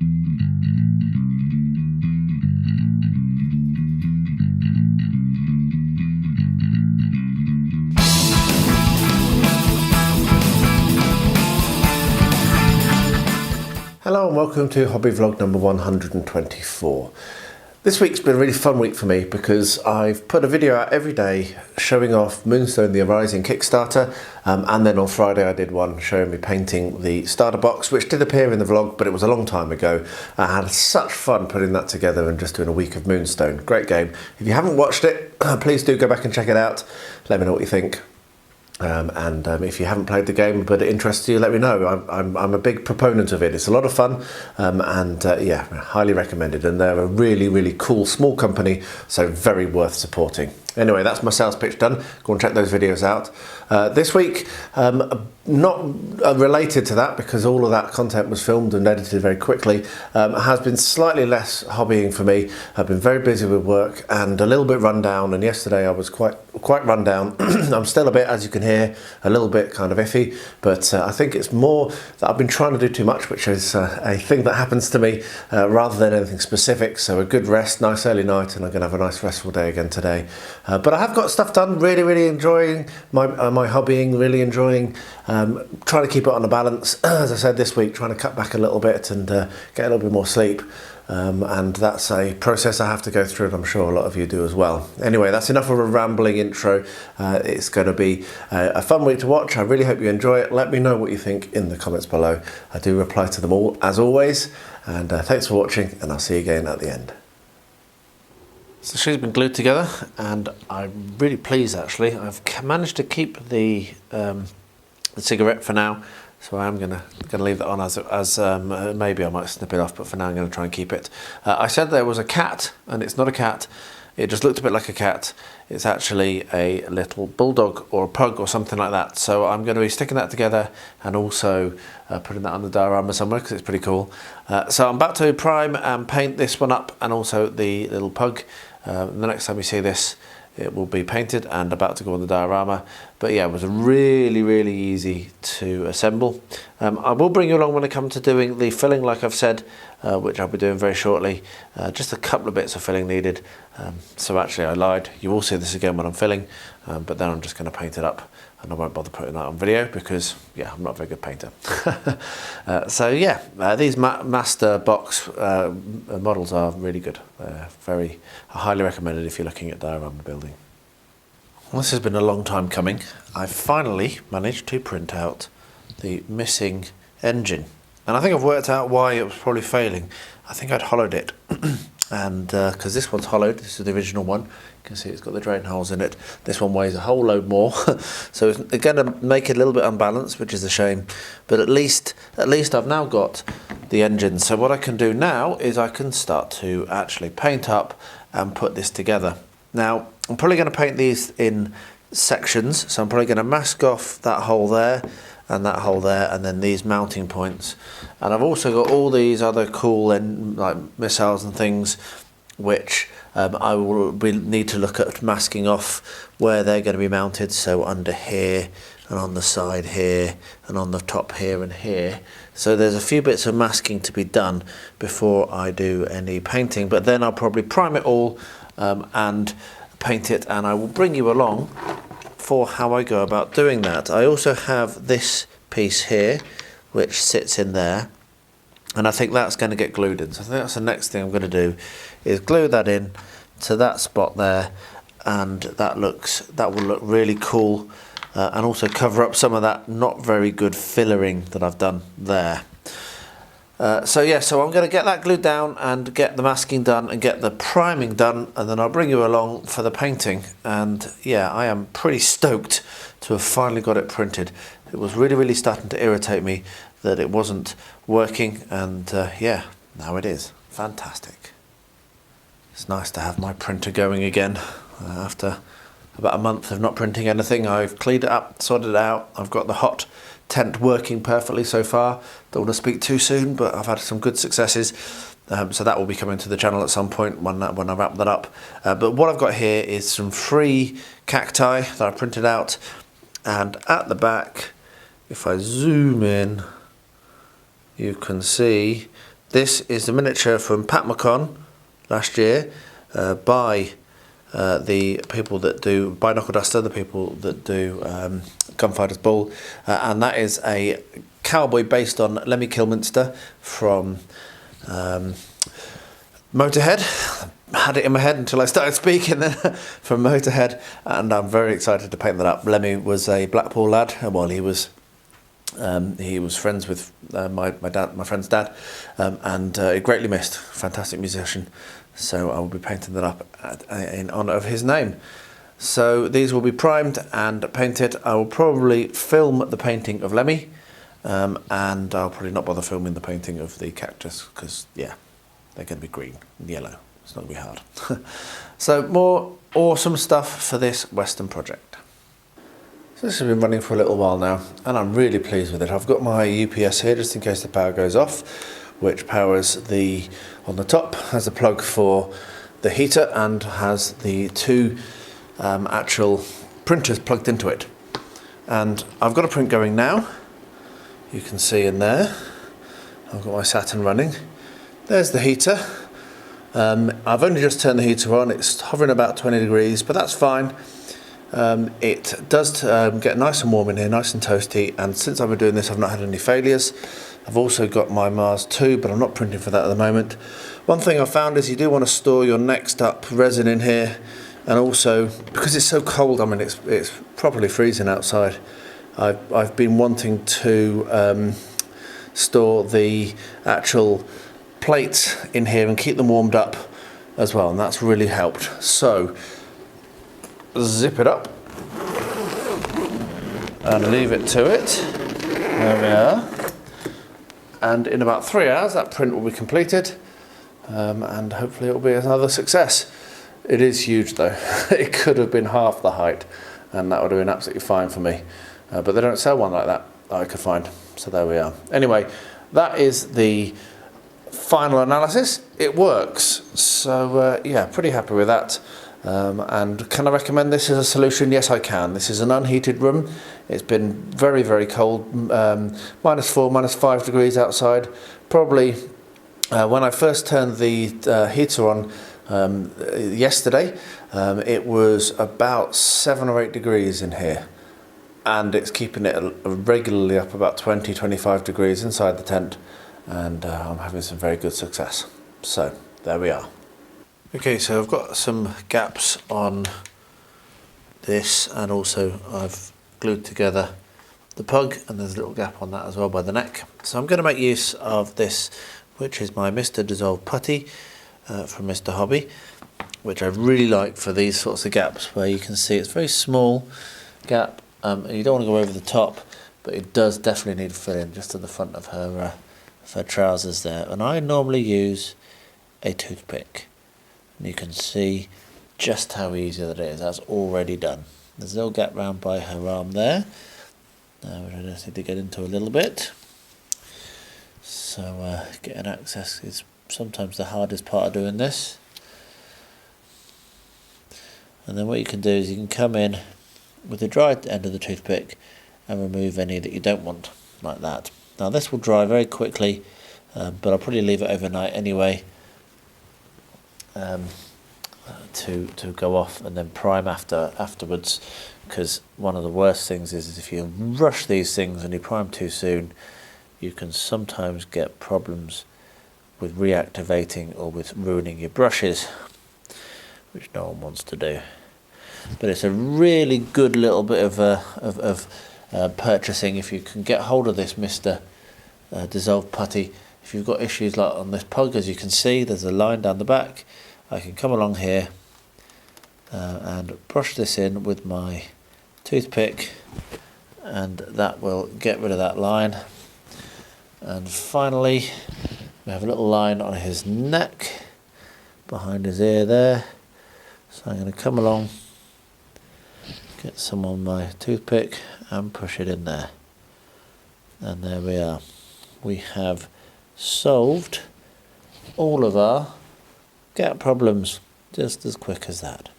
Hello and welcome to hobby vlog number 124. This week's been a really fun week for me because I've put a video out every day showing off Moonstone the Rising Kickstarter, and then on Friday I did one showing me painting the starter box, which did appear in the vlog but it was a long time ago. I had such fun putting that together and just doing a week of Moonstone. Great game. If you haven't watched it, please do go back and check it out. Let me know what you think. If you haven't played the game but it interests you, let me know. I'm a big proponent of it. It's a lot of fun, yeah, highly recommended, and they're a really cool small company, so very worth supporting. Anyway, that's my sales pitch done. Go and check those videos out. This week, not related to that because all of that content was filmed and edited very quickly, has been slightly less hobbying for me. I've been very busy with work and a little bit run down, and yesterday I was quite run down. I'm still a bit, as you can hear, a little bit kind of iffy, but I think it's more that I've been trying to do too much, which is a thing that happens to me rather than anything specific. So a good rest, nice early night, and I'm going to have a nice restful day again today. But I have got stuff done, really enjoying my hobbying, really enjoying trying to keep it on a balance. As I said this week, trying to cut back a little bit and get a little bit more sleep. And that's a process I have to go through, and I'm sure a lot of you do as well. Anyway, that's enough of a rambling intro. It's going to be a fun week to watch. I really hope you enjoy it. Let me know what you think in the comments below. I do reply to them all, as always. And thanks for watching, and I'll see you again at the end. So she's been glued together, and I'm really pleased actually. I've managed to keep the cigarette for now, so I'm gonna leave that on as maybe I might snip it off, but for now I'm gonna try and keep it. I said there was a cat, and it's not a cat. It just looked a bit like a cat. It's actually a little bulldog or a pug or something like that. So I'm going to be sticking that together and also putting that on the diorama somewhere because it's pretty cool. So I'm about to prime and paint this one up, and also the little pug. The next time you see this, it will be painted and about to go on the diorama. But yeah, it was really easy to assemble. I will bring you along when I come to doing the filling, like I've said, which I'll be doing very shortly. Just a couple of bits of filling needed. So actually I lied. You will see this again when I'm filling, but then I'm just going to paint it up, and I won't bother putting that on video because, yeah, I'm not a very good painter. So yeah, these master box models are really good. Very highly recommended if you're looking at diorama building. Well, this has been a long time coming. I finally managed to print out the missing engine, and I think I've worked out why it was probably failing. I think I'd hollowed it, and because this one's hollowed, this is the original one. You can see it's got the drain holes in it. This one weighs a whole load more, so it's going to make it a little bit unbalanced, which is a shame. But at least I've now got the engine. So what I can do now is I can start to actually paint up and put this together. Now I'm probably going to paint these in sections, so I'm probably going to mask off that hole there and that hole there, and then these mounting points. And I've also got all these other cool like missiles and things, which I will need to look at masking off where they're going to be mounted. So under here, and on the side here, and on the top here and here. So there's a few bits of masking to be done before I do any painting, but then I'll probably prime it all and paint it, and I will bring you along for how I go about doing that. I also have this piece here which sits in there, and I think that's going to get glued in. So I think that's the next thing I'm going to do, is glue that in to that spot there, and that will look really cool, and also cover up some of that not very good fillering that I've done there. So yeah, so I'm going to get that glued down and get the masking done and get the priming done, and then I'll bring you along for the painting. And yeah, I am pretty stoked to have finally got it printed. It was really starting to irritate me that it wasn't working, and yeah, now it is. Fantastic. It's nice to have my printer going again after about a month of not printing anything. I've cleaned it up, sorted it out. I've got the hot tent working perfectly so far. Don't want to speak too soon, but I've had some good successes. So that will be coming to the channel at some point when I wrap that up. But what I've got here is some free cacti that I printed out, and at the back, if I zoom in, you can see This is the miniature from Patmacon last year by the people that do, by Knuckle Duster, the people that do Gunfighter's Ball, and that is a cowboy based on Lemmy Kilminster from Motorhead. I had it in my head until I started speaking from Motorhead, and I'm very excited to paint that up. Lemmy was a Blackpool lad. Well, he was friends with my friend's dad, and greatly missed. Fantastic musician. So I will be painting that up in honour of his name. So these will be primed and painted. I will probably film the painting of Lemmy, and I'll probably not bother filming the painting of the cactus because, yeah, they're going to be green and yellow. It's not going to be hard. So more awesome stuff for this Western project. So this has been running for a little while now, and I'm really pleased with it. I've got my UPS here just in case the power goes off, which powers the, on the top has a plug for the heater and has the two actual printers plugged into it. And I've got a print going now. You can see in there, I've got my Saturn running. There's the heater. I've only just turned the heater on. It's hovering about 20 degrees, but that's fine. It does get nice and warm in here, nice and toasty, and since I've been doing this I've not had any failures. I've also got my Mars 2, but I'm not printing for that at the moment. One thing I found is you do want to store your next up resin in here, and also because it's so cold, I mean it's properly freezing outside, I've been wanting to store the actual plates in here and keep them warmed up as well, and that's really helped. So zip it up and leave it to it. There we are. And in about 3 hours that print will be completed, and hopefully it will be another success. It is huge though. It could have been half the height and that would have been absolutely fine for me, but they don't sell one like that I could find, so there we are. Anyway, that is the final analysis. It works, so yeah, pretty happy with that. And can I recommend this as a solution? Yes, I can. This is an unheated room. It's been very, very cold, -4, -5 degrees outside. Probably when I first turned the heater on yesterday, it was about 7 or 8 degrees in here, and it's keeping it regularly up about 20-25 degrees inside the tent, and I'm having some very good success. So there we are. Okay, so I've got some gaps on this, and also I've glued together the pug, and there's a little gap on that as well by the neck. So I'm going to make use of this, which is my Mr. Dissolve Putty from Mr. Hobby, which I really like for these sorts of gaps where you can see it's a very small gap, and you don't want to go over the top, but it does definitely need filling just at the front of her trousers there. And I normally use a toothpick. You can see just how easy that is. That's already done. There's a little gap round by her arm there, which I just need to get into a little bit. So getting access is sometimes the hardest part of doing this. And then what you can do is you can come in with the dry end of the toothpick and remove any that you don't want, like that. Now this will dry very quickly, but I'll probably leave it overnight anyway. To go off and then prime afterwards, because one of the worst things is if you rush these things and you prime too soon, you can sometimes get problems with reactivating or with ruining your brushes, which no one wants to do. But it's a really good little bit of purchasing if you can get hold of this Mr. Dissolve Putty. If you've got issues like on this pug, as you can see, there's a line down the back. I can come along here and brush this in with my toothpick, and that will get rid of that line. And finally, we have a little line on his neck, behind his ear there. So I'm going to come along, get some on my toothpick and push it in there. And there we are. We have solved all of our gap problems just as quick as that.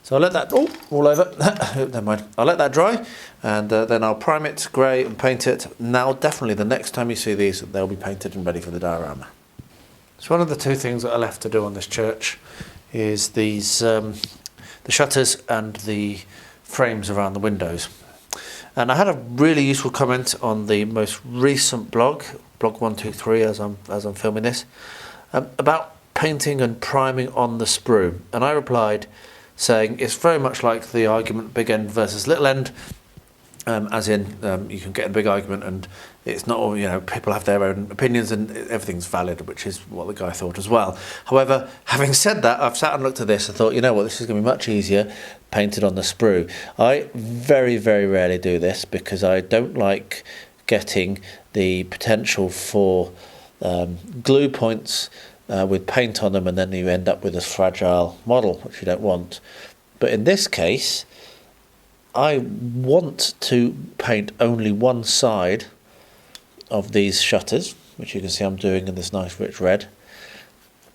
So I'll let that, oh, all over, never mind. I'll let that dry, and then I'll prime it grey and paint it. Now, definitely the next time you see these, they'll be painted and ready for the diorama. So one of the two things that are left to do on this church is these, the shutters and the frames around the windows. And I had a really useful comment on the most recent blog 123 as I'm filming this, about painting and priming on the sprue. And I replied saying it's very much like the argument big end versus little end, as in you can get a big argument and it's not all, you know, people have their own opinions and everything's valid, which is what the guy thought as well. However, having said that, I've sat and looked at this and thought, you know what, this is going to be much easier painted on the sprue. I very, very rarely do this because I don't like getting the potential for glue points with paint on them, and then you end up with a fragile model, which you don't want. But in this case, I want to paint only one side of these shutters, which you can see I'm doing in this nice rich red,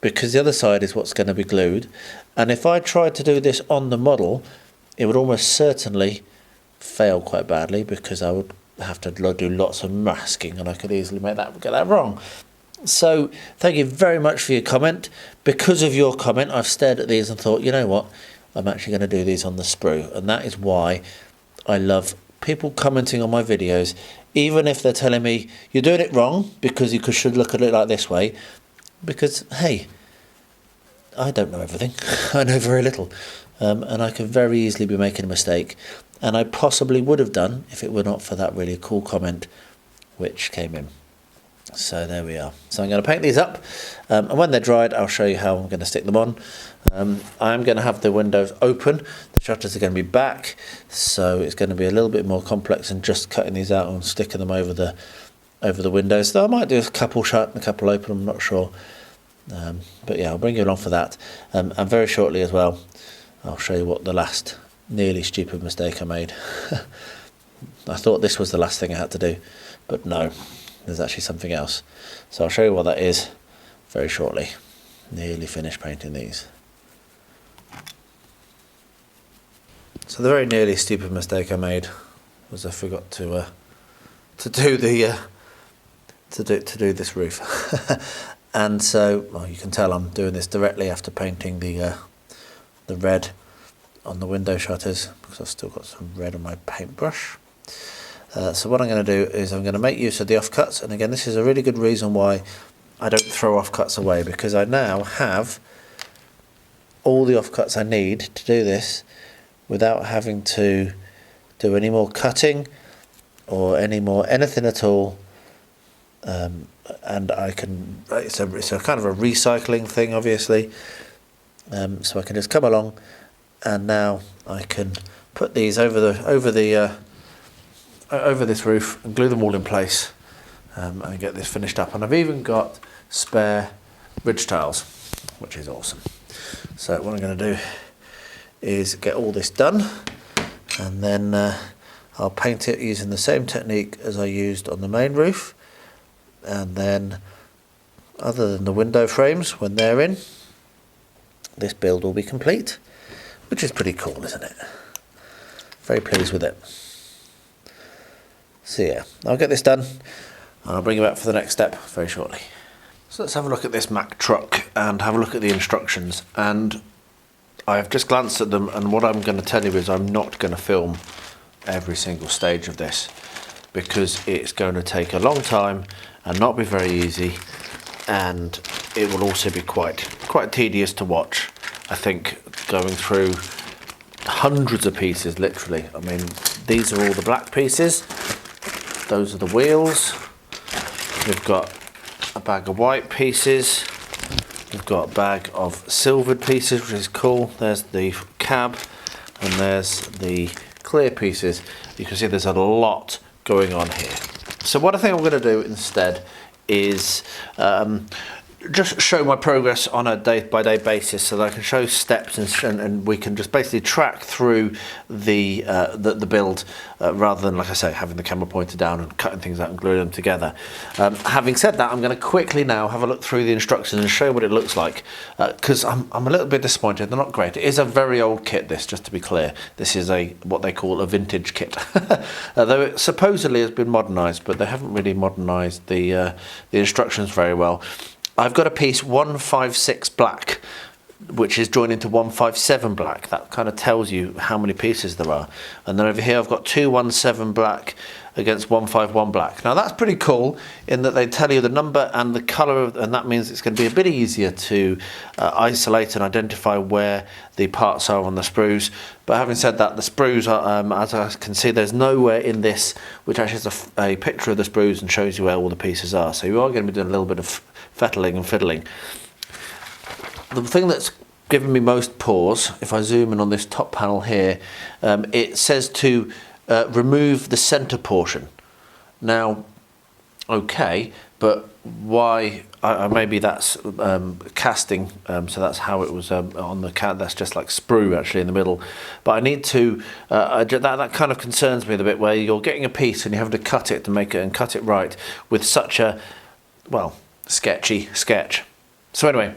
because the other side is what's going to be glued. And if I tried to do this on the model, it would almost certainly fail quite badly, because I would have to do lots of masking, and I could easily get that wrong. So thank you very much for your comment. Because of your comment, I've stared at these and thought, you know what, I'm actually going to do these on the sprue. And that is why I love people commenting on my videos, even if they're telling me you're doing it wrong because you should look at it like this way. Because, hey, I don't know everything. I know very little. And I could very easily be making a mistake. And I possibly would have done if it were not for that really cool comment which came in. So there we are. So I'm going to paint these up, and when they're dried I'll show you how I'm going to stick them on. I'm going to have the windows open, the shutters are going to be back, so it's going to be a little bit more complex than just cutting these out and sticking them over the windows. So I might do a couple shut and a couple open, I'm not sure. But yeah, I'll bring you along for that. And very shortly as well, I'll show you what the last nearly stupid mistake I made. I thought this was the last thing I had to do, but no. There's actually something else. So I'll show you what that is very shortly. Nearly finished painting these. So the very nearly stupid mistake I made was I forgot to do this roof. And so, well, you can tell I'm doing this directly after painting the red on the window shutters, because I've still got some red on my paintbrush. So what I'm going to do is I'm going to make use of the offcuts, and again this is a really good reason why I don't throw offcuts away, because I now have all the offcuts I need to do this without having to do any more cutting or anything at all. And I can, it's a kind of a recycling thing, obviously. So I can just come along, and now I can put these over this roof and glue them all in place, and get this finished up. And I've even got spare ridge tiles, which is awesome. So what I'm going to do is get all this done, and then I'll paint it using the same technique as I used on the main roof. And then, other than the window frames, when they're in, this build will be complete, which is pretty cool, isn't it? Very pleased with it. So yeah, I'll get this done, and I'll bring you back for the next step very shortly. So let's have a look at this Mack truck and have a look at the instructions. And I've just glanced at them, and what I'm going to tell you is I'm not going to film every single stage of this, because it's going to take a long time and not be very easy, and it will also be quite tedious to watch. I think going through hundreds of pieces, literally. I mean, these are all the black pieces. Those are the wheels. We've got a bag of white pieces. We've got a bag of silvered pieces, which is cool. There's the cab, and there's the clear pieces. You can see there's a lot going on here. So what I think I'm going to do instead is just show my progress on a day-by-day basis, so that I can show steps and we can just basically track through the build rather than, like I say, having the camera pointed down and cutting things out and gluing them together. Having said that, I'm going to quickly now have a look through the instructions and show what it looks like, because I'm a little bit disappointed. They're not great. It is a very old kit, this, just to be clear. This is what they call a vintage kit, though it supposedly has been modernised, but they haven't really modernised the instructions very well. I've got a piece 156 black, which is joined into 157 black. That kind of tells you how many pieces there are. And then over here I've got 217 black against 151 black. Now that's pretty cool in that they tell you the number and the colour, and that means it's going to be a bit easier to isolate and identify where the parts are on the sprues. But having said that, the sprues are, as I can see, there's nowhere in this which actually has a picture of the sprues and shows you where all the pieces are. So you are going to be doing a little bit of fettling and fiddling. The thing that's given me most pause, if I zoom in on this top panel here, it says to remove the centre portion. Now, okay, but why? Maybe that's casting, so that's how it was on the cat. That's just like sprue actually in the middle. But I need to. That kind of concerns me a bit, where you're getting a piece and you have to cut it to make it and cut it right with such a, well, sketchy sketch. So anyway,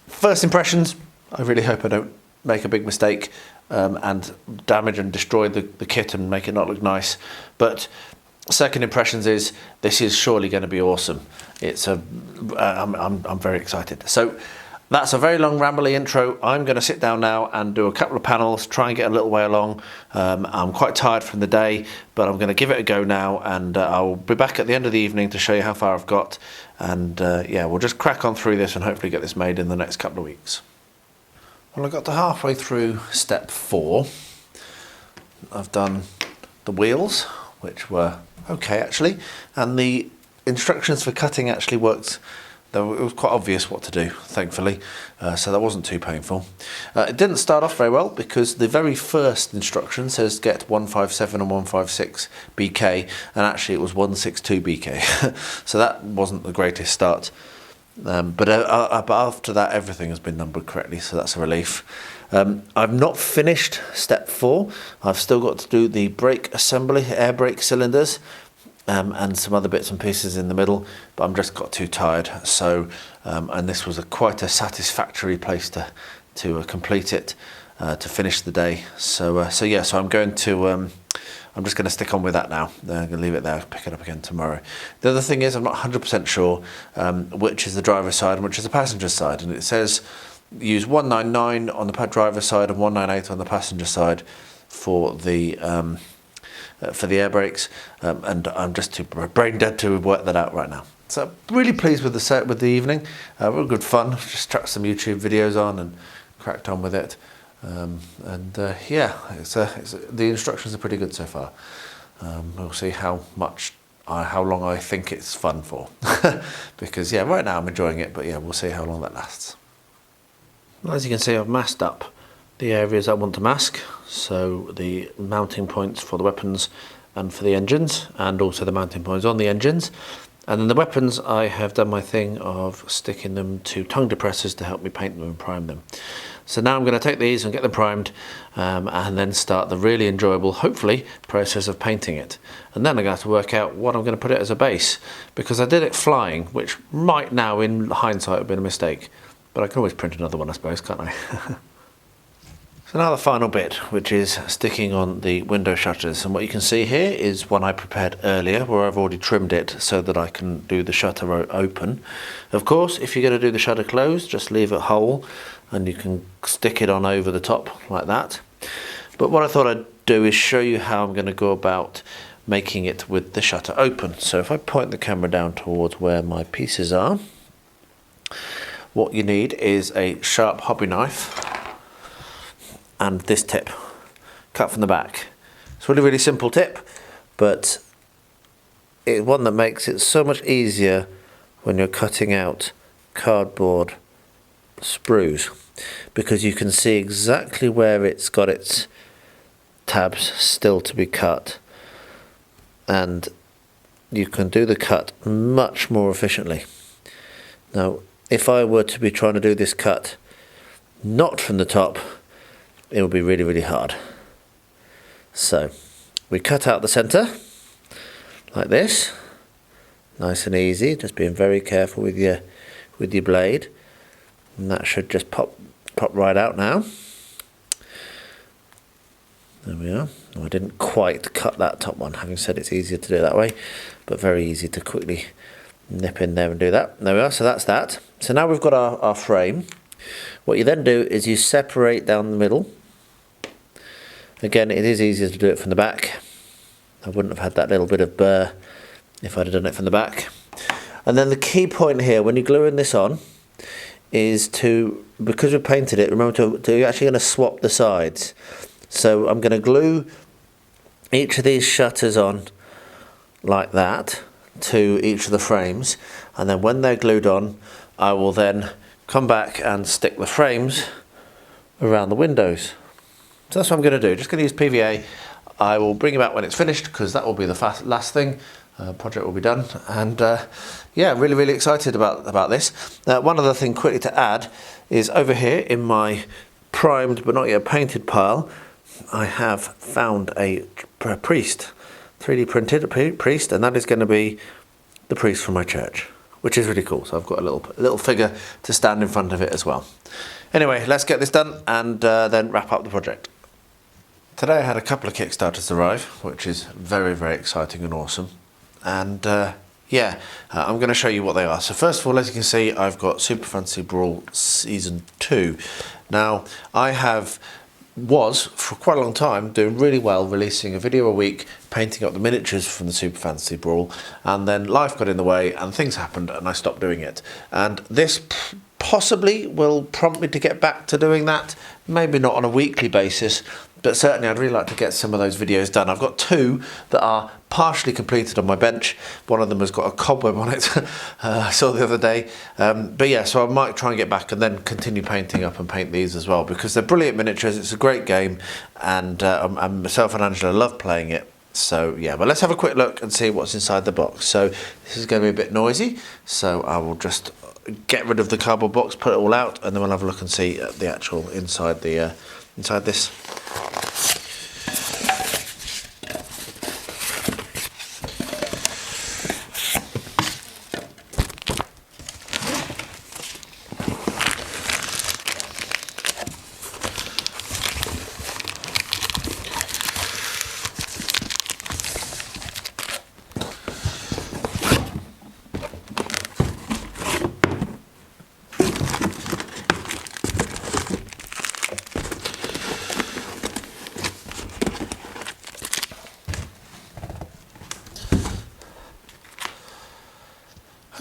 first impressions, I really hope I don't make a big mistake and damage and destroy the kit and make it not look nice. But second impressions is this is surely going to be awesome. It's I'm very excited. So that's a very long rambly intro. I'm going to sit down now and do a couple of panels, try and get a little way along. I'm quite tired from the day, but I'm going to give it a go now, and I'll be back at the end of the evening to show you how far I've got. And yeah, we'll just crack on through this and hopefully get this made in the next couple of weeks. Well, I got to halfway through step 4. I've done the wheels, which were okay actually, and the instructions for cutting actually worked. It was quite obvious what to do, thankfully, so that wasn't too painful. It didn't start off very well because the very first instruction says get 157 and 156 BK, and actually it was 162 BK, so that wasn't the greatest start. But after that, everything has been numbered correctly, so that's a relief. I've not finished step 4. I've still got to do the brake assembly, air brake cylinders, and some other bits and pieces in the middle, but I'm just got too tired. So, and this was quite a satisfactory place to complete it, to finish the day. So yeah, so I'm going to. I'm just going to stick on with that now. I'm going to leave it there, pick it up again tomorrow. The other thing is I'm not 100% sure which is the driver's side and which is the passenger side. And it says use 199 on the driver's side and 198 on the passenger side for the air brakes. And I'm just too brain dead to work that out right now. So I'm really pleased with the evening. Real good fun. Just chucked some YouTube videos on and cracked on with it. Yeah, the instructions are pretty good so far. We'll see how long I think it's fun for, because yeah, right now I'm enjoying it, but yeah, we'll see how long that lasts. Well, as you can see, I've masked up the areas I want to mask, so the mounting points for the weapons and for the engines, and also the mounting points on the engines. And then the weapons, I have done my thing of sticking them to tongue depressors to help me paint them and prime them. So now I'm going to take these and get them primed, and then start the really enjoyable, hopefully, process of painting it. And then I'm going to have to work out what I'm going to put it as a base, because I did it flying, which might now, in hindsight, have been a mistake. But I can always print another one, I suppose, can't I? So now the final bit, which is sticking on the window shutters. And what you can see here is one I prepared earlier, where I've already trimmed it so that I can do the shutter open. Of course, if you're going to do the shutter closed, just leave it whole, and you can stick it on over the top like that. But what I thought I'd do is show you how I'm going to go about making it with the shutter open. So if I point the camera down towards where my pieces are, what you need is a sharp hobby knife and this tip, cut from the back. It's a really, really simple tip, but it's one that makes it so much easier when you're cutting out cardboard sprues, because you can see exactly where it's got its tabs still to be cut, and you can do the cut much more efficiently. Now, if I were to be trying to do this cut not from the top, it would be really, really hard. So we cut out the centre like this, nice and easy, just being very careful with your blade, and that should just pop right out now. There we are. I didn't quite cut that top one, having said it's easier to do it that way, but very easy to quickly nip in there and do that. There we are, so that's that. So now we've got our frame. What you then do is you separate down the middle. Again, it is easier to do it from the back. I wouldn't have had that little bit of burr if I'd have done it from the back. And then the key point here, when you're gluing this on, is to, because we've painted it, remember you're actually going to swap the sides. So I'm going to glue each of these shutters on like that to each of the frames, and then when they're glued on, I will then come back and stick the frames around the windows. So that's what I'm going to do. Just going to use PVA. I will bring you back when it's finished, because that will be the last thing. Project will be done, and yeah, really, really excited about this. One other thing quickly to add is over here in my primed but not yet painted pile, I have found a priest, 3D printed priest, and that is going to be the priest from my church, which is really cool. So I've got a little figure to stand in front of it as well. Anyway, let's get this done and then wrap up the project. Today I had a couple of Kickstarters arrive, which is very, very exciting and awesome. And yeah, I'm going to show you what they are. So first of all, as you can see, I've got Super Fantasy Brawl Season 2. Now, I was for quite a long time doing really well, releasing a video a week, painting up the miniatures from the Super Fantasy Brawl, and then life got in the way and things happened and I stopped doing it. And this possibly will prompt me to get back to doing that, maybe not on a weekly basis, but certainly I'd really like to get some of those videos done. I've got 2 that are partially completed on my bench. One of them has got a cobweb on it, I saw the other day. But yeah, so I might try and get back and then continue painting up and paint these as well, because they're brilliant miniatures, it's a great game, and myself and Angela love playing it. So yeah, but let's have a quick look and see what's inside the box. So this is going to be a bit noisy, so I will just get rid of the cardboard box, put it all out, and then we'll have a look and see the actual inside this.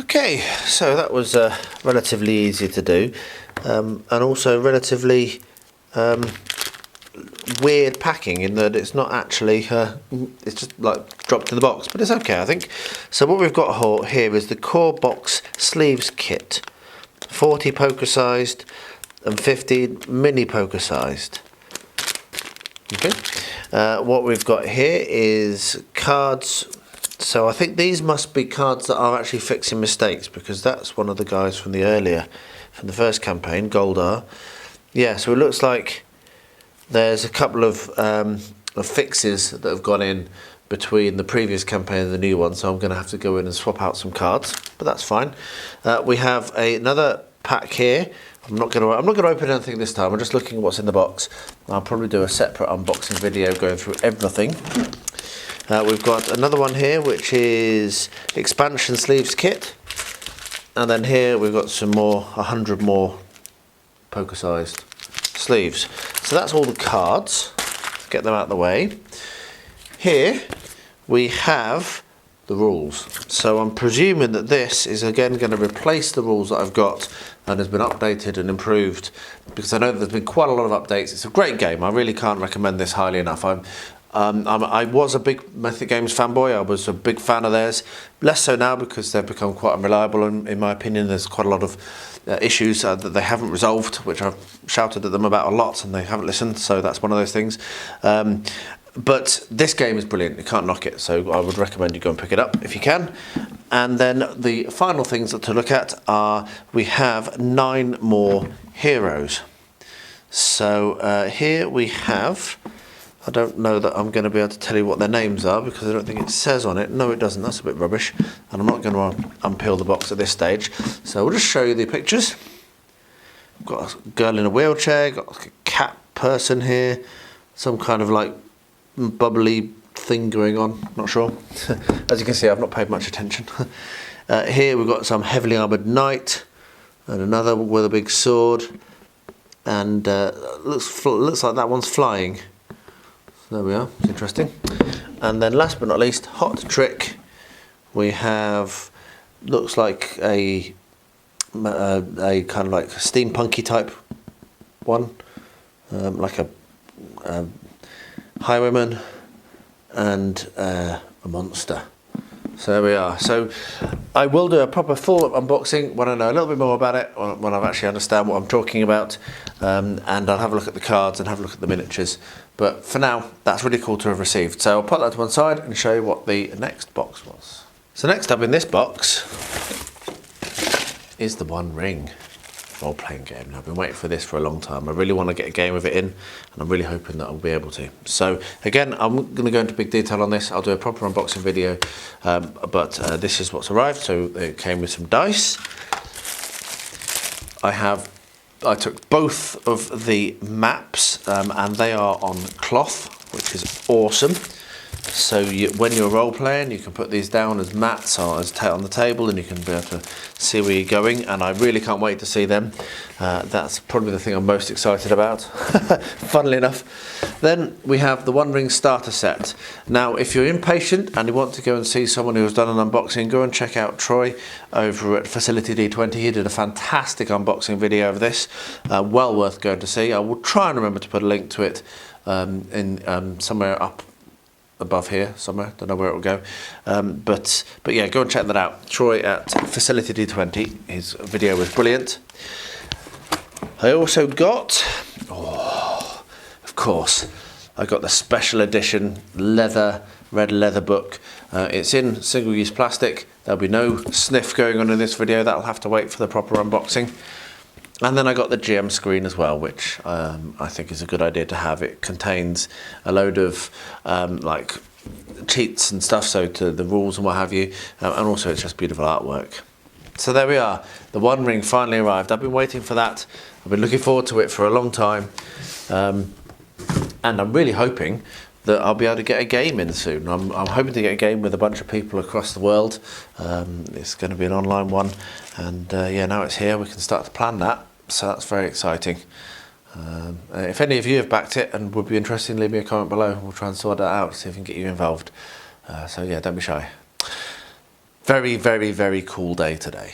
Okay, so that was relatively easy to do, and also relatively weird packing, in that it's not actually, it's just like dropped in the box, but it's okay, I think. So what we've got here is the core box sleeves kit, 40 poker sized and 50 mini poker sized. Okay, what we've got here is cards. So I think these must be cards that are actually fixing mistakes, because that's one of the guys from the first campaign, Goldar. Yeah, so it looks like there's a couple of fixes that have gone in between the previous campaign and the new one, so I'm going to have to go in and swap out some cards, but that's fine. We have another pack here. I'm not going to open anything this time. I'm just looking at what's in the box. I'll probably do a separate unboxing video going through everything. We've got another one here, which is expansion sleeves kit, and then here we've got some more, 100 more poker sized sleeves. So that's all the cards. Let's get them out of the way. Here we have the rules. So I'm presuming that this is again going to replace the rules that I've got and has been updated and improved, because I know there's been quite a lot of updates. It's a great game. I really can't recommend this highly enough. I was a big Mythic Games fanboy. I was a big fan of theirs. Less so now, because they've become quite unreliable, and in my opinion there's quite a lot of issues that they haven't resolved, which I've shouted at them about a lot and they haven't listened, so that's one of those things. But this game is brilliant, you can't knock it, so I would recommend you go and pick it up if you can. And then the final things to look at are, we have 9 more heroes. So here we have, I don't know that I'm going to be able to tell you what their names are because I don't think it says on it. No, it doesn't, that's a bit rubbish. And I'm not going to unpeel the box at this stage. So we'll just show you the pictures. We've got a girl in a wheelchair, got like a cat person here, some kind of like bubbly thing going on, not sure. As you can see, I've not paid much attention. Here we've got some heavily armoured knight and another with a big sword, and looks like that one's flying. So there we are, it's interesting. And then last but not least, hot trick, we have, looks like a kind of like steampunky type one, like a highwayman and a monster. So there we are. So I will do a proper full unboxing when I know a little bit more about it, when I actually understand what I'm talking about, and I'll have a look at the cards and have a look at the miniatures. But for now, that's really cool to have received. So I'll put that to one side and show you what the next box was. So next up in this box is the One Ring role-playing game. Now, I've been waiting for this for a long time. I really want to get a game of it in, and I'm really hoping that I'll be able to. So again, I'm going to go into big detail on this. I'll do a proper unboxing video, but this is what's arrived. So it came with some dice. I took both of the maps, and they are on cloth, which is awesome. So when you're role playing, you can put these down as mats or as on the table, and you can be able to see where you're going. And I really can't wait to see them. That's probably the thing I'm most excited about, funnily enough. Then we have the One Ring starter set. Now, if you're impatient and you want to go and see someone who has done an unboxing, go and check out Troy over at Facility D20. He did a fantastic unboxing video of this, well worth going to see. I will try and remember to put a link to it in somewhere up above here somewhere, don't know where it will go, but yeah, go and check that out. Troy at Facility D20, his video was brilliant. I also got, of course, I got the special edition red leather book. It's in single-use plastic. There'll be no sniff going on in this video, that'll have to wait for the proper unboxing. And then I got the GM screen as well, which I think is a good idea to have. It contains a load of like cheats and stuff, so to the rules and what have you, and also it's just beautiful artwork. So there we are, the One Ring finally arrived. I've been waiting for that. I've been looking forward to it for a long time, and I'm really hoping that I'll be able to get a game in soon. I'm hoping to get a game with a bunch of people across the world. It's going to be an online one, and yeah, now it's here, we can start to plan that. So that's very exciting. If any of you have backed it and would be interested, leave me a comment below. We'll try and sort that out, see if we can get you involved. So yeah, don't be shy. Very, very, very cool day today.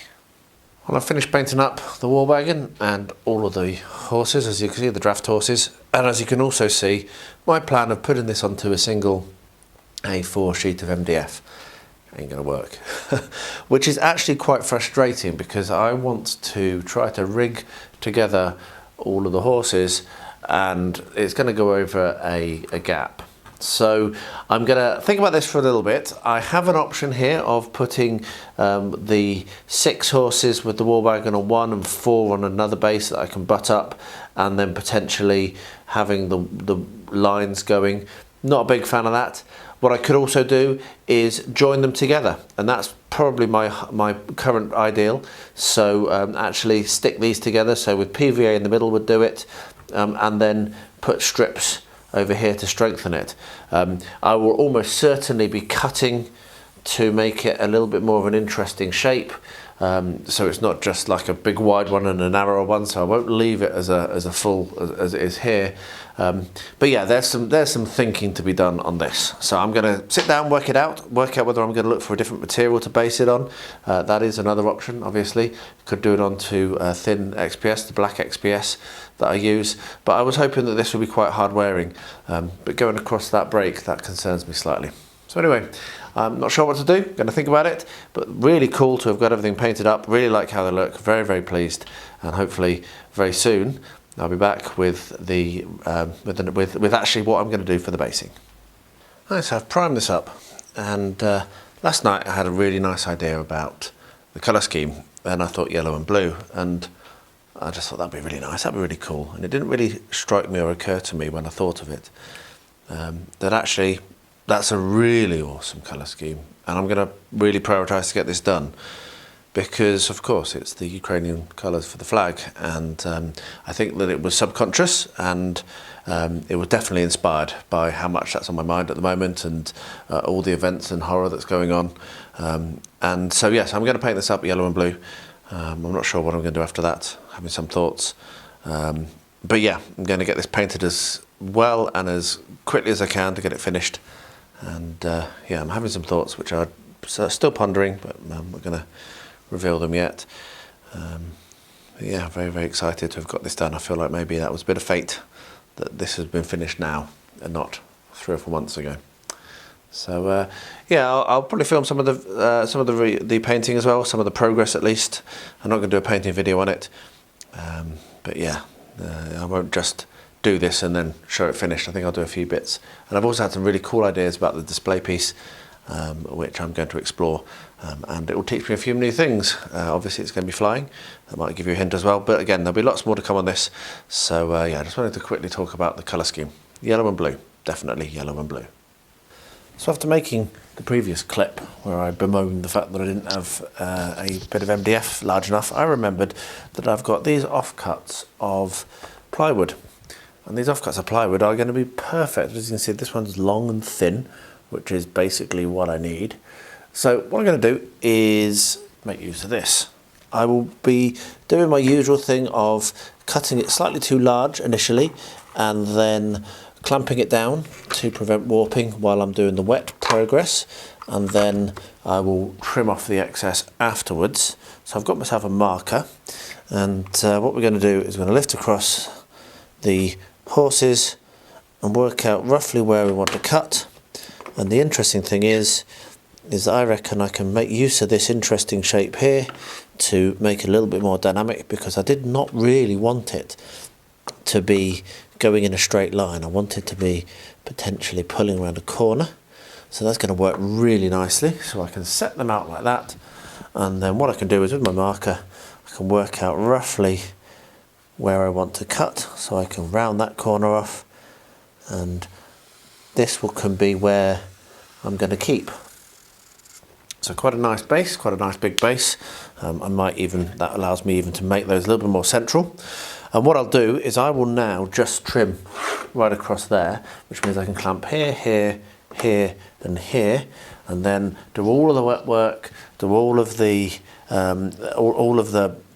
Well, I've finished painting up the war wagon and all of the horses, as you can see, the draft horses. And as you can also see, my plan of putting this onto a single A4 sheet of MDF ain't gonna work. Which is actually quite frustrating, because I want to try to rig together all of the horses, and it's gonna go over a gap. So I'm gonna think about this for a little bit. I have an option here of putting the 6 horses with the war wagon on one and 4 on another base that I can butt up, and then potentially having the lines going. Not a big fan of that. What I could also do is join them together, and that's probably my current ideal. So actually stick these together, so with PVA in the middle would do it, and then put strips over here to strengthen it. I will almost certainly be cutting to make it a little bit more of an interesting shape, so it's not just like a big wide one and a narrower one, so I won't leave it as a full as it is here. But yeah, there's some thinking to be done on this. So I'm going to sit down, work out whether I'm going to look for a different material to base it on. That is another option, obviously. Could do it onto thin XPS, the black XPS that I use. But I was hoping that this would be quite hard wearing. But going across that break, that concerns me slightly. So anyway, I'm not sure what to do, going to think about it, but really cool to have got everything painted up. Really like how they look, very, very pleased, and hopefully very soon I'll be back with the with actually what I'm going to do for the basing. Right, so I've primed this up, and last night I had a really nice idea about the colour scheme, and I thought yellow and blue, and I just thought that'd be really nice, that'd be really cool, and it didn't really strike me or occur to me when I thought of it that actually that's a really awesome colour scheme, and I'm going to really prioritise to get this done because of course it's the Ukrainian colours for the flag, and I think that it was subconscious, and it was definitely inspired by how much that's on my mind at the moment, and all the events and horror that's going on, and so yes, I'm going to paint this up yellow and blue. I'm not sure what I'm going to do after that, having some thoughts, but yeah, I'm going to get this painted as well and as quickly as I can to get it finished, and yeah, I'm having some thoughts which are still pondering, but I'm not going to reveal them yet. Yeah, very excited to have got this done. I feel like maybe that was a bit of fate that this has been finished now and not 3 or 4 months ago. So yeah, I'll probably film some of the painting as well, some of the progress at least. I'm not going to do a painting video on it, but yeah, I won't just do this and then show it finished. I think I'll do a few bits, and I've also had some really cool ideas about the display piece, which I'm going to explore, and it will teach me a few new things. Obviously it's going to be flying, that might give you a hint as well, but again there'll be lots more to come on this. So yeah, I just wanted to quickly talk about the colour scheme. Yellow and blue, definitely yellow and blue. So after making the previous clip where I bemoaned the fact that I didn't have a bit of MDF large enough, I remembered that I've got these offcuts of plywood. And these offcuts of plywood are going to be perfect. As you can see, this one's long and thin, which is basically what I need. So what I'm going to do is make use of this. I will be doing my usual thing of cutting it slightly too large initially, and then clamping it down to prevent warping while I'm doing the wet progress, and then I will trim off the excess afterwards. So I've got myself a marker, and what we're going to do is we're going to lift across the horses and work out roughly where we want to cut. And the interesting thing is that I reckon I can make use of this interesting shape here to make it a little bit more dynamic, because I did not really want it to be going in a straight line. I want it to be potentially pulling around a corner, so that's going to work really nicely. So I can set them out like that, and then what I can do is with my marker I can work out roughly where I want to cut, so I can round that corner off, and this can be where I'm going to keep. So quite a nice base, quite a nice big base. That allows me even to make those a little bit more central. And what I'll do is I will now just trim right across there, which means I can clamp here, here, here and here, and then do all of the wet work, do all of the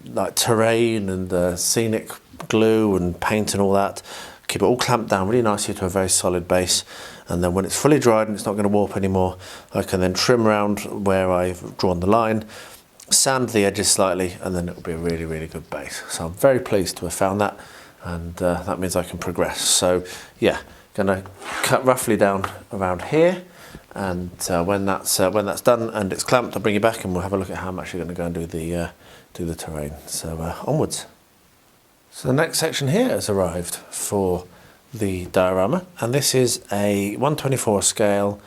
like terrain and the scenic glue and paint and all that. Keep it all clamped down really nicely to a very solid base, and then when it's fully dried and it's not going to warp anymore, I can then trim around where I've drawn the line, sand the edges slightly, and then it will be a really good base. So I'm very pleased to have found that, and that means I can progress. So yeah, gonna cut roughly down around here, and when that's done and it's clamped, I'll bring you back and we'll have a look at how I'm actually going to go and do the terrain. So onwards. So the next section here has arrived for the diorama, and this is a 1/24 scale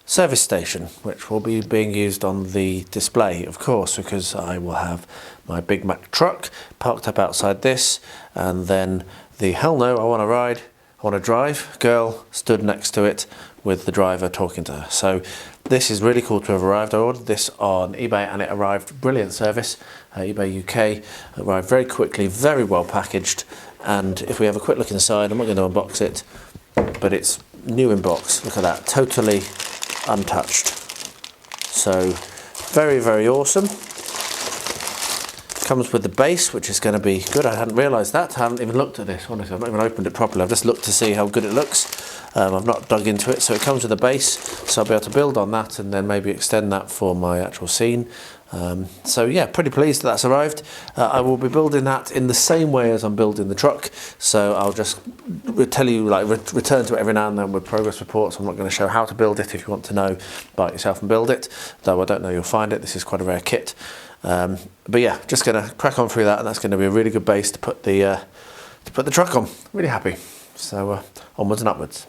service station, which will be being used on the display, of course, because I will have my Big Mac truck parked up outside this, and then the hell no, I want to ride, I want to drive girl stood next to it with the driver talking to her. So this is really cool to have arrived. I ordered this on eBay and it arrived, brilliant service. eBay UK arrived very quickly, very well packaged, and if we have a quick look inside, I'm not going to unbox it, but it's new in box. Look at that, totally untouched. So very awesome. Comes with the base, which is going to be good. I hadn't realised that. I haven't even looked at this, honestly. I've not even opened it properly. I've just looked to see how good it looks. I've not dug into it. So it comes with a base, so I'll be able to build on that and then maybe extend that for my actual scene. So yeah, pretty pleased that that's arrived. I will be building that in the same way as I'm building the truck. So I'll just tell you, like, return to it every now and then with progress reports. I'm not going to show how to build it. If you want to know, buy it yourself and build it. Though I don't know you'll find it. This is quite a rare kit. But yeah, just going to crack on through that, and that's going to be a really good base to put the truck on. Really happy. So onwards and upwards.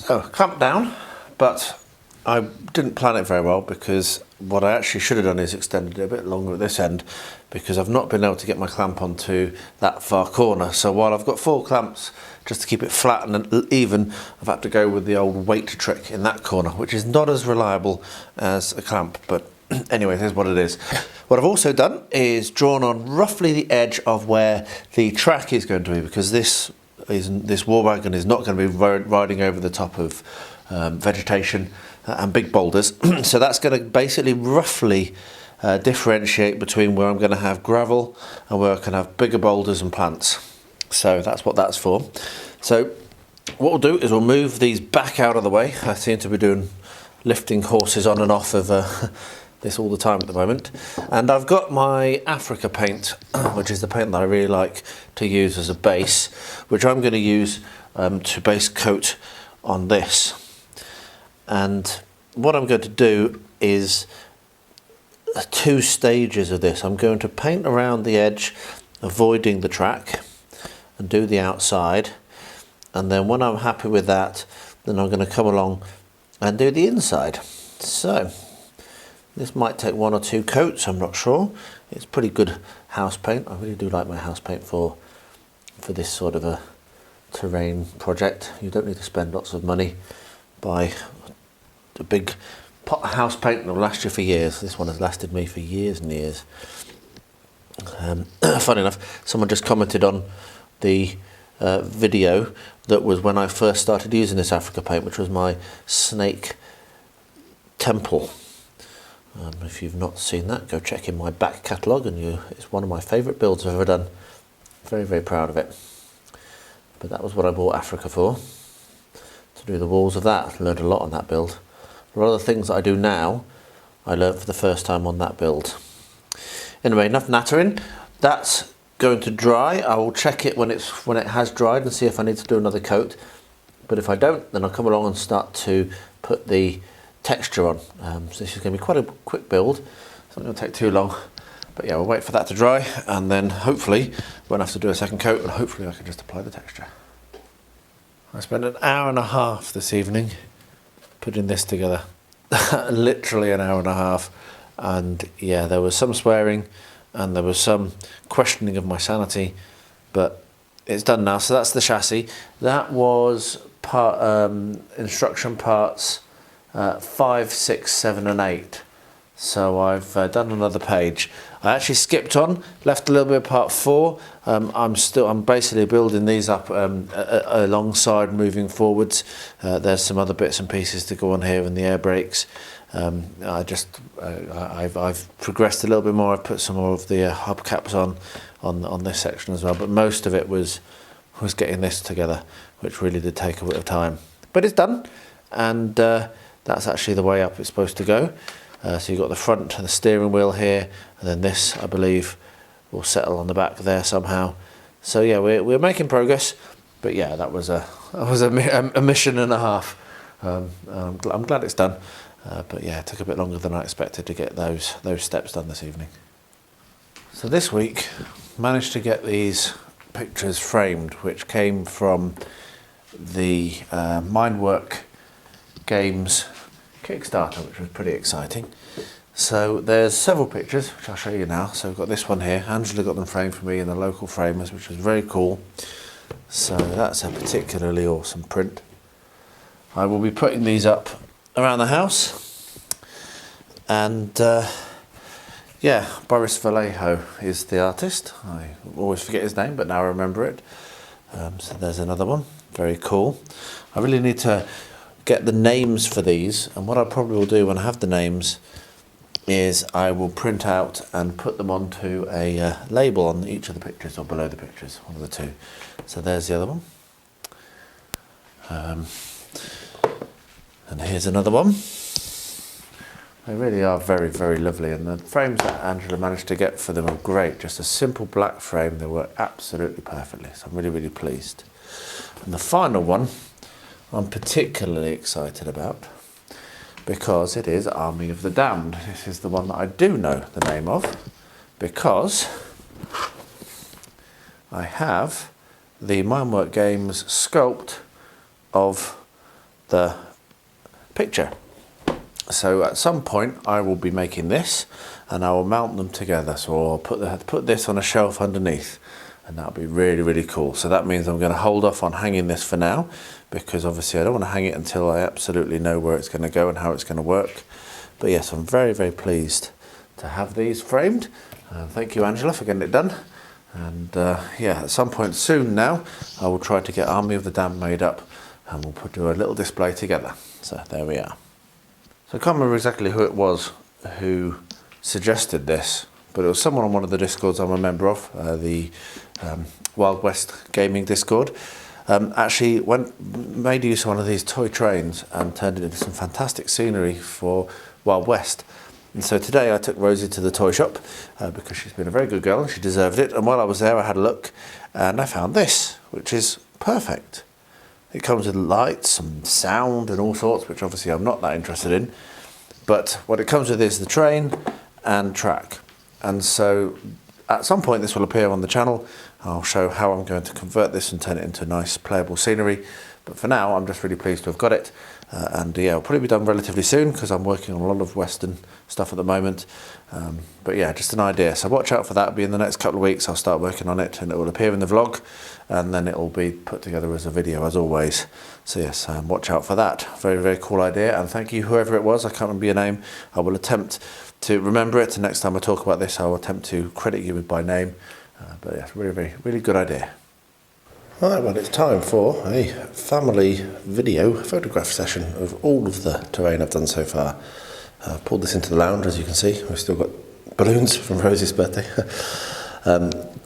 So, clamp down, but I didn't plan it very well because what I actually should have done is extended it a bit longer at this end because I've not been able to get my clamp onto that far corner. So while I've got 4 clamps just to keep it flat and even, I've had to go with the old weight trick in that corner, which is not as reliable as a clamp, but anyway, here's what it is. What I've also done is drawn on roughly the edge of where the track is going to be, because this war wagon is not going to be riding over the top of vegetation and big boulders. So that's going to basically roughly differentiate between where I'm going to have gravel and where I can have bigger boulders and plants. So that's what that's for. So what we'll do is we'll move these back out of the way. I seem to be lifting horses on and off of this all the time at the moment. And I've got my Africa paint, which is the paint that I really like to use as a base, which I'm going to use to base coat on this. And what I'm going to do is 2 stages of this. I'm going to paint around the edge, avoiding the track, and do the outside. And then when I'm happy with that, then I'm going to come along and do the inside. So this might take 1 or 2 coats, I'm not sure. It's pretty good house paint. I really do like my house paint for this sort of a terrain project. You don't need to spend lots of money. Buy a big pot of house paint and it'll last you for years. This one has lasted me for years and years. Funny enough, someone just commented on the video that was when I first started using this Africa paint, which was my snake temple. If you've not seen that, go check in my back catalogue, and it's one of my favourite builds I've ever done. Very, very proud of it. But that was what I bought Africa for, to do the walls of that. I learned a lot on that build. A lot of the things that I do now, I learned for the first time on that build. Anyway, enough nattering. That's going to dry. I will check it when it has dried and see if I need to do another coat. But if I don't, then I'll come along and start to put the texture on. So this is going to be quite a quick build. It's not going to take too long. But yeah, we'll wait for that to dry, and then hopefully won't have to do a second coat, and hopefully I can just apply the texture. I spent an hour and a half this evening putting this together. Literally an hour and a half. And yeah, there was some swearing and there was some questioning of my sanity, but it's done now. So that's the chassis. That was instruction parts 5, 6, 7 and 8. So I've done another page. I actually skipped on, left a little bit of part 4. I'm basically building these up alongside, moving forwards. There's some other bits and pieces to go on here and the air brakes. I've progressed a little bit more. I've put some more of the hubcaps on this section as well. But most of it was getting this together, which really did take a bit of time. But it's done, and that's actually the way up it's supposed to go. So you've got the front and the steering wheel here, and then this, I believe, will settle on the back there somehow. So yeah, we're making progress, but yeah, that was a mission and a half. I'm glad it's done, but yeah, it took a bit longer than I expected to get those steps done this evening. So this week, managed to get these pictures framed, which came from the Mindwork Games Kickstarter, which was pretty exciting. So there's several pictures, which I'll show you now. So we've got this one here. Angela got them framed for me in the local framers, which was very cool. So that's a particularly awesome print. I will be putting these up around the house. And yeah, Boris Vallejo is the artist. I always forget his name, but now I remember it. So there's another one. Very cool. I really need to get the names for these, and what I probably will do when I have the names is I will print out and put them onto a label on each of the pictures, or below the pictures, one of the two. So there's the other one, and here's another one. They really are very, very lovely, and the frames that Angela managed to get for them are great. Just a simple black frame, they work absolutely perfectly, so I'm really, really pleased. And the final one I'm particularly excited about, because it is Army of the Damned. This is the one that I do know the name of, because I have the Mindwork Games sculpt of the picture. So at some point I will be making this and I will mount them together. So I'll put this on a shelf underneath, and that'll be really, really cool. So that means I'm going to hold off on hanging this for now, because obviously I don't want to hang it until I absolutely know where it's going to go and how it's going to work. But yes, I'm very, very pleased to have these framed. Thank you, Angela, for getting it done. And yeah, at some point soon now, I will try to get Army of the Damned made up, and we'll do a little display together. So there we are. So I can't remember exactly who it was who suggested this, but it was someone on one of the Discords I'm a member of, the Wild West Gaming Discord. Actually made use of one of these toy trains and turned it into some fantastic scenery for Wild West. And so today I took Rosie to the toy shop because she's been a very good girl and she deserved it. And while I was there, I had a look and I found this, which is perfect. It comes with lights and sound and all sorts, which obviously I'm not that interested in. But what it comes with is the train and track. And so at some point this will appear on the channel. I'll show how I'm going to convert this and turn it into nice playable scenery. But for now, I'm just really pleased to have got it. And yeah, it'll probably be done relatively soon because I'm working on a lot of Western stuff at the moment. But yeah, just an idea. So watch out for that. It'll be in the next couple of weeks. I'll start working on it and it will appear in the vlog. And then it will be put together as a video as always. So yes, watch out for that. Very, very cool idea. And thank you, whoever it was. I can't remember your name. I will attempt to remember it. And next time I talk about this, I will attempt to credit you by name. But yeah, really good idea. Right, well, it's time for a family video photograph session of all of the terrain I've done so far. I've pulled this into the lounge, as you can see. We've still got balloons from Rosie's birthday.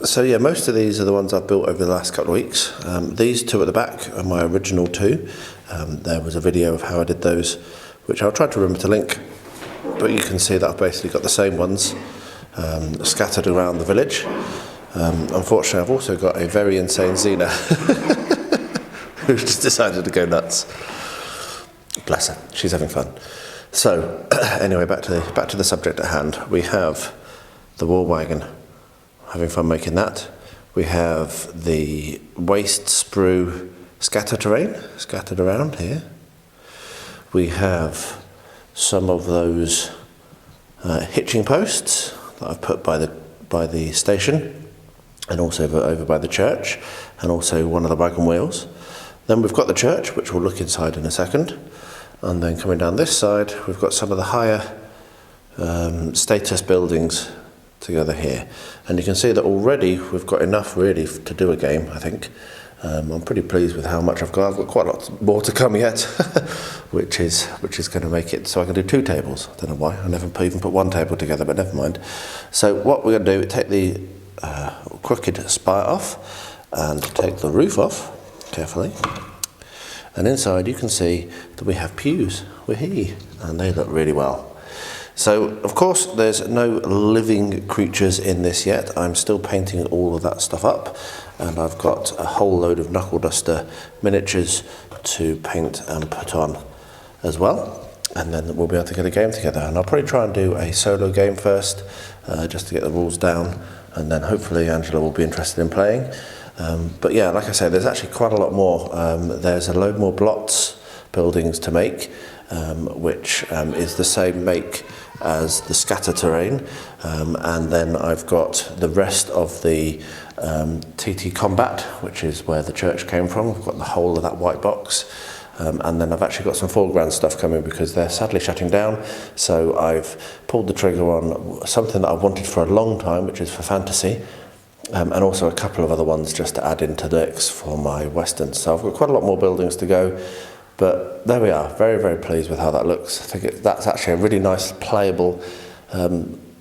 So yeah, most of these are the ones I've built over the last couple of weeks. These two at the back are my original two. There was a video of how I did those, which I'll try to remember to link. But you can see that I've basically got the same ones scattered around the village. Unfortunately, I've also got a very insane Xena who's just decided to go nuts. Bless her, she's having fun. So, anyway, back to the subject at hand. We have the war wagon, having fun making that. We have the waste sprue scatter terrain scattered around here. We have some of those hitching posts that I've put by the station, and also over by the church, and also one of the wagon wheels. Then we've got the church, which we'll look inside in a second. And then coming down this side, we've got some of the higher status buildings together here. And you can see that already we've got enough really to do a game, I think. I'm pretty pleased with how much I've got. I've got quite a lot more to come yet, which is going to make it so I can do two tables. I don't know why, I never even put one table together, but never mind. So what we're going to do, take the crooked spire off and take the roof off carefully, and inside you can see that we have pews, and they look really well. So of course there's no living creatures in this yet. I'm still painting all of that stuff up, and I've got a whole load of knuckle duster miniatures to paint and put on as well, and then we'll be able to get a game together. And I'll probably try and do a solo game first, just to get the rules down, and then hopefully Angela will be interested in playing. But yeah, like I say, there's actually quite a lot more. There's a load more blots buildings to make, which is the same make as the scatter terrain. And then I've got the rest of the TTCombat, which is where the church came from. I've got the whole of that white box. And then I've actually got some foreground stuff coming because they're sadly shutting down. So I've pulled the trigger on something that I've wanted for a long time, which is for fantasy, and also a couple of other ones just to add into the mix for my Western. So I've got quite a lot more buildings to go, but there we are. Very, very pleased with how that looks. I think that's actually a really nice playable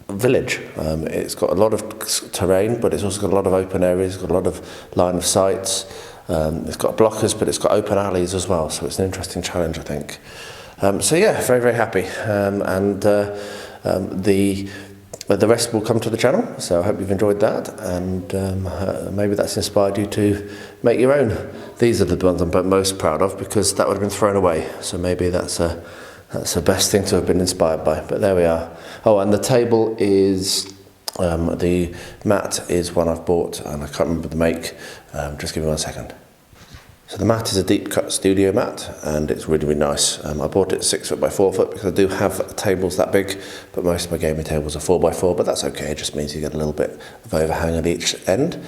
village. It's got a lot of terrain, but it's also got a lot of open areas, it's got a lot of line of sights. It's got blockers, but it's got open alleys as well, so it's an interesting challenge, I think. So yeah, very, very happy. And the rest will come to the channel, so I hope you've enjoyed that, and maybe that's inspired you to make your own. These are the ones I'm most proud of because that would have been thrown away, so maybe that's the best thing to have been inspired by, but there we are. Oh, and the table is... the mat is one I've bought and I can't remember the make. Just give me 1 second. So the mat is a deep cut studio mat, and it's really, really nice. I bought it 6 foot by 4 foot because I do have tables that big, but most of my gaming tables are 4 by 4, but that's okay. It just means you get a little bit of overhang at each end.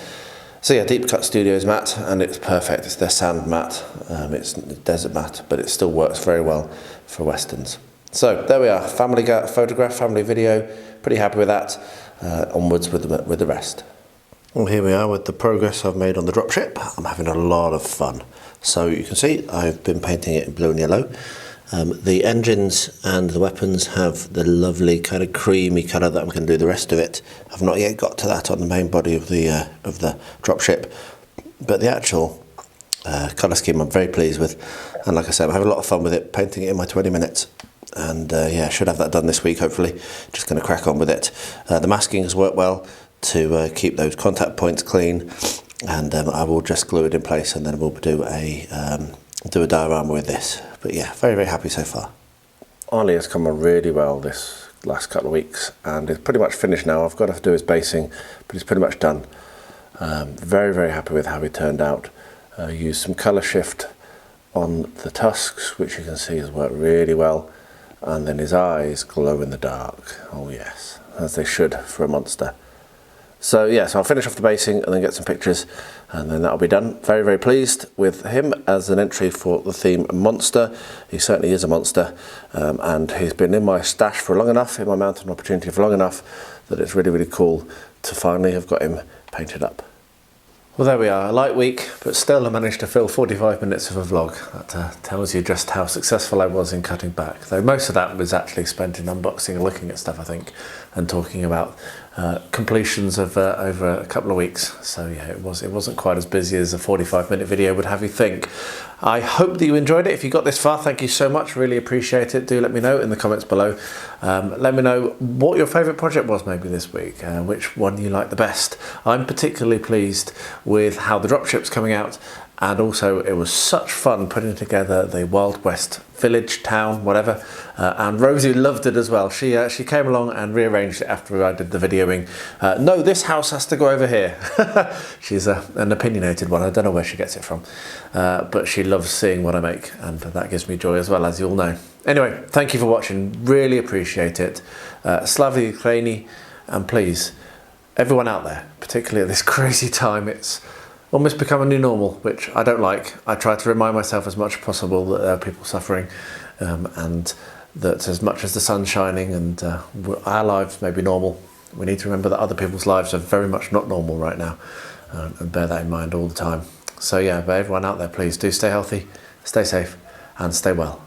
So yeah, Deep Cut Studios mat, and it's perfect. It's their sand mat. It's a desert mat, but it still works very well for westerns. So there we are, family photograph, family video. Pretty happy with that. Onwards with the rest. Well, here we are with the progress I've made on the dropship. I'm having a lot of fun. So you can see I've been painting it in blue and yellow. The engines and the weapons have the lovely kind of creamy colour that I'm going to do the rest of it. I've not yet got to that on the main body of the dropship, but the actual colour scheme I'm very pleased with, and like I said, I'm having a lot of fun with it, painting it in my 20 minutes, and yeah, I should have that done this week hopefully. Just going to crack on with it. The masking has worked well to keep those contact points clean, and I will just glue it in place, and then we'll do a diorama with this. But yeah, very, very happy so far. Olly has come on really well this last couple of weeks, and it's pretty much finished now. I've got to do his basing, but it's pretty much done. Very, very happy with how he turned out. Used some colour shift on the tusks, which you can see has worked really well, and then his eyes glow in the dark. Oh yes, as they should for a monster. So yeah, so I'll finish off the basing and then get some pictures, and then that'll be done. Very, very pleased with him as an entry for the theme monster. He certainly is a monster, and he's been in my stash for long enough, in my mountain opportunity for long enough, that it's really, really cool to finally have got him painted up. Well, there we are, a light week, but still I managed to fill 45 minutes of a vlog. That tells you just how successful I was in cutting back. Though most of that was actually spent in unboxing and looking at stuff, I think, and talking about completions of over a couple of weeks. So yeah, it wasn't quite as busy as a 45-minute video would have you think. I hope that you enjoyed it. If you got this far, thank you so much, really appreciate it. Do let me know in the comments below. Let me know what your favourite project was maybe this week, which one you liked the best. I'm particularly pleased with how the dropship's coming out, and also it was such fun putting together the Wild West village, town, whatever, and Rosie loved it as well. She came along and rearranged it after I did the videoing. No, this house has to go over here. She's an opinionated one, I don't know where she gets it from, but she loves seeing what I make, and that gives me joy as well, as you all know. Anyway, thank you for watching, really appreciate it. Slavy Ukraini, and please, everyone out there, particularly at this crazy time, it's almost become a new normal, which I don't like. I try to remind myself as much as possible that there are people suffering, and that as much as the sun's shining and our lives may be normal, we need to remember that other people's lives are very much not normal right now, and bear that in mind all the time. So yeah, but everyone out there, please do stay healthy, stay safe, and stay well.